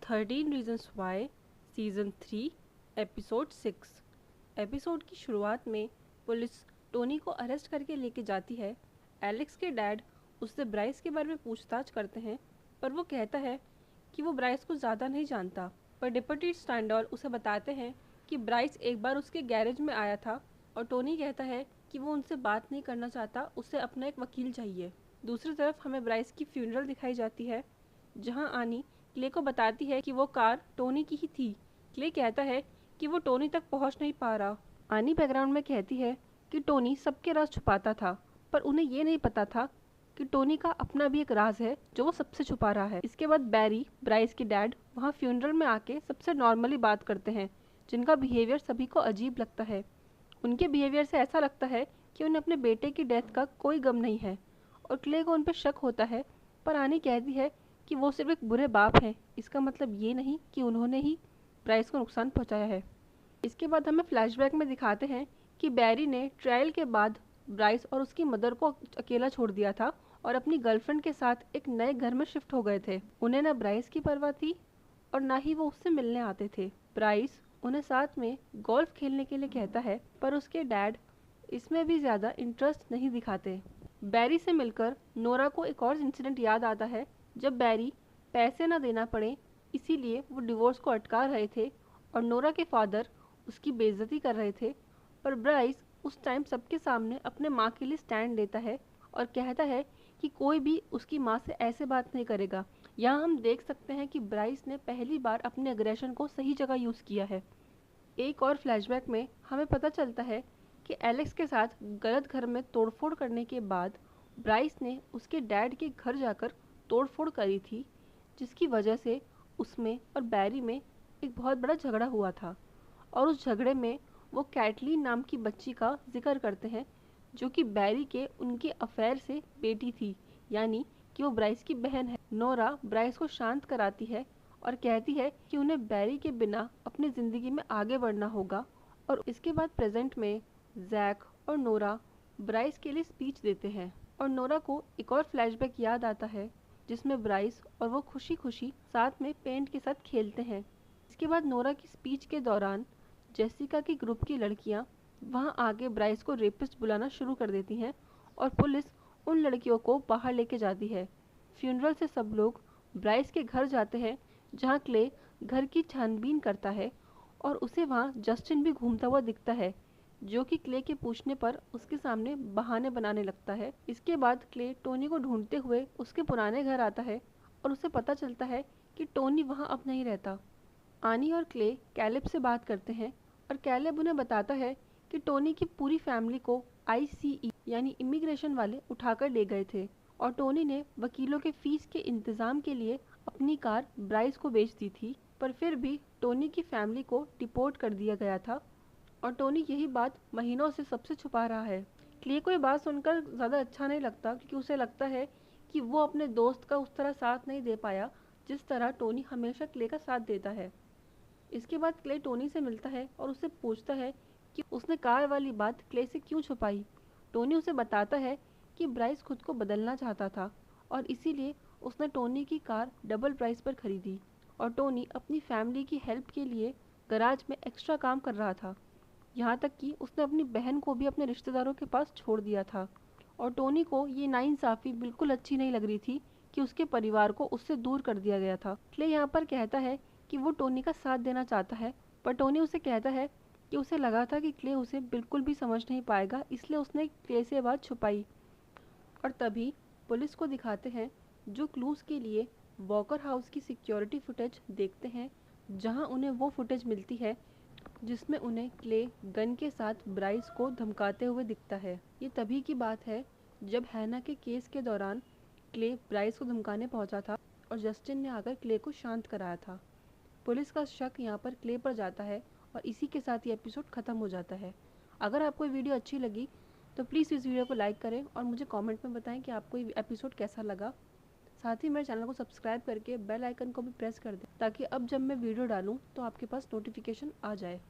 13 reasons why season 3 episode 6। Episode की शुरुआत में पुलिस टोनी को अरेस्ट करके लेके जाती है। एलेक्स के डैड उससे ब्राइस के बारे में पूछताछ करते हैं, पर वो कहता है कि वो ब्राइस को ज़्यादा नहीं जानता। पर डिप्टी स्टैंडॉल उसे बताते हैं कि ब्राइस एक बार उसके गैरेज में आया था और टोनी कहता है कि वो उनसे बात नहीं करना चाहता, उसे अपना एक वकील चाहिए। दूसरी तरफ हमें ब्राइस की फ्यूनरल दिखाई जाती है, जहां आनी क्ले को बताती है कि वो कार टोनी की ही थी। क्ले कहता है कि वो टोनी तक पहुंच नहीं पा रहा। आनी बैकग्राउंड में कहती है कि टोनी सबके राज छुपाता था, पर उन्हें ये नहीं पता था कि टोनी का अपना भी एक राज है जो वो सबसे छुपा रहा है। इसके बाद बैरी, ब्राइस के डैड, वहाँ फ्यूनरल में आके सबसे नॉर्मली बात करते हैं, जिनका बिहेवियर सभी को अजीब लगता है। उनके बिहेवियर से ऐसा लगता है कि उन्हें अपने बेटे की डेथ का कोई गम नहीं है और क्ले को उन पर शक होता है। पर आनी कहती है कि वो सिर्फ एक बुरे बाप हैं, इसका मतलब ये नहीं कि उन्होंने ही ब्राइस को नुकसान पहुंचाया है। इसके बाद हमें फ्लैशबैक में दिखाते हैं कि बैरी ने ट्रायल के बाद ब्राइस और उसकी मदर को अकेला छोड़ दिया था और अपनी गर्लफ्रेंड के साथ एक नए घर में शिफ्ट हो गए थे। उन्हें न ब्राइस की परवाह थी और ना ही वो उससे मिलने आते थे। ब्राइस उन्हें साथ में गोल्फ खेलने के लिए कहता है, पर उसके डैड इसमें भी ज़्यादा इंटरेस्ट नहीं दिखाते। बैरी से मिलकर नोरा को एक और इंसिडेंट याद आता है, जब बैरी पैसे न देना पड़े इसीलिए वो डिवोर्स को अटका रहे थे और नोरा के फादर उसकी बेइज्जती कर रहे थे। पर ब्राइस उस टाइम सबके सामने अपने माँ के लिए स्टैंड लेता है और कहता है कि कोई भी उसकी माँ से ऐसे बात नहीं करेगा। यहाँ हम देख सकते हैं कि ब्राइस ने पहली बार अपने अग्रेशन को सही जगह यूज़ किया है। एक और फ्लैशबैक में हमें पता चलता है कि एलेक्स के साथ गलत घर में तोड़फोड़ करने के बाद ब्राइस ने उसके डैड के घर जाकर तोड़फोड़ करी थी, जिसकी वजह से उसमें और बैरी में एक बहुत बड़ा झगड़ा हुआ था। और उस झगड़े में वो कैटलीन नाम की बच्ची का जिक्र करते हैं, जो कि बैरी के उनके अफेयर से बेटी थी, यानी कि वो ब्राइस की बहन है। नोरा ब्राइस को शांत कराती है और कहती है कि उन्हें बैरी के बिना अपनी ज़िंदगी में आगे बढ़ना होगा। और इसके बाद प्रेजेंट में जैक और नोरा ब्राइस के लिए स्पीच देते हैं और नोरा को एक और फ्लैशबैक याद आता है, जिसमें ब्राइस और वो खुशी खुशी साथ में पेंट के साथ खेलते हैं। इसके बाद नोरा की स्पीच के दौरान जेसिका की ग्रुप की लड़कियां वहां आके ब्राइस को रेपिस्ट बुलाना शुरू कर देती हैं और पुलिस उन लड़कियों को बाहर लेके जाती है। फ्यूनरल से सब लोग ब्राइस के घर जाते हैं, जहां क्ले घर की छानबीन करता है और उसे वहां जस्टिन भी घूमता हुआ दिखता है, जो कि क्ले के पूछने पर उसके सामने बहाने बनाने लगता है। इसके बाद क्ले टोनी को ढूंढते हुए उसके पुराने घर आता है और उसे पता चलता है कि टोनी वहां अब नहीं रहता। आनी और क्ले कैलेब से बात करते हैं और कैलेब उन्हें बताता है कि टोनी की पूरी फैमिली को ICE यानी इमिग्रेशन वाले उठाकर ले गए थे और टोनी ने वकीलों के फीस के इंतजाम के लिए अपनी कार ब्राइस को बेच दी थी, पर फिर भी टोनी की फैमिली को डिपोर्ट कर दिया गया था और टोनी यही बात महीनों से सबसे छुपा रहा है। क्ले को ये बात सुनकर ज़्यादा अच्छा नहीं लगता, क्योंकि उसे लगता है कि वो अपने दोस्त का उस तरह साथ नहीं दे पाया जिस तरह टोनी हमेशा क्ले का साथ देता है। इसके बाद क्ले टोनी से मिलता है और उससे पूछता है कि उसने कार वाली बात क्ले से क्यों छुपाई। टोनी उसे बताता है कि ब्राइस खुद को बदलना चाहता था और इसीलिए उसने टोनी की कार डबल प्राइस पर खरीदी और टोनी अपनी फैमिली की हेल्प के लिए गराज में एक्स्ट्रा काम कर रहा था। यहाँ तक कि उसने अपनी बहन को भी अपने रिश्तेदारों के पास छोड़ दिया था और टोनी को ये नाइंसाफ़ी बिल्कुल अच्छी नहीं लग रही थी कि उसके परिवार को उससे दूर कर दिया गया था। क्ले यहाँ पर कहता है कि वो टोनी का साथ देना चाहता है, पर टोनी उसे कहता है कि उसे लगा था कि क्ले उसे बिल्कुल भी समझ नहीं पाएगा, इसलिए उसने क्ले से बात छुपाई। और तभी पुलिस को दिखाते हैं, जो क्लूज के लिए वॉकर हाउस की सिक्योरिटी फुटेज देखते हैं, जहां उन्हें वो फुटेज मिलती है जिसमें उन्हें क्ले गन के साथ ब्राइस को धमकाते हुए दिखता है। ये तभी की बात है जब हैना के केस के दौरान क्ले ब्राइस को धमकाने पहुंचा था और जस्टिन ने आकर क्ले को शांत कराया था। पुलिस का शक यहाँ पर क्ले पर जाता है और इसी के साथ ये एपिसोड ख़त्म हो जाता है। अगर आपको ये वीडियो अच्छी लगी तो प्लीज़ इस वीडियो को लाइक करें और मुझे कमेंट में बताएं कि आपको ये एपिसोड कैसा लगा। साथ ही मेरे चैनल को सब्सक्राइब करके बेल आइकन को भी प्रेस कर दें, ताकि अब जब मैं वीडियो डालूँ तो आपके पास नोटिफिकेशन आ जाए।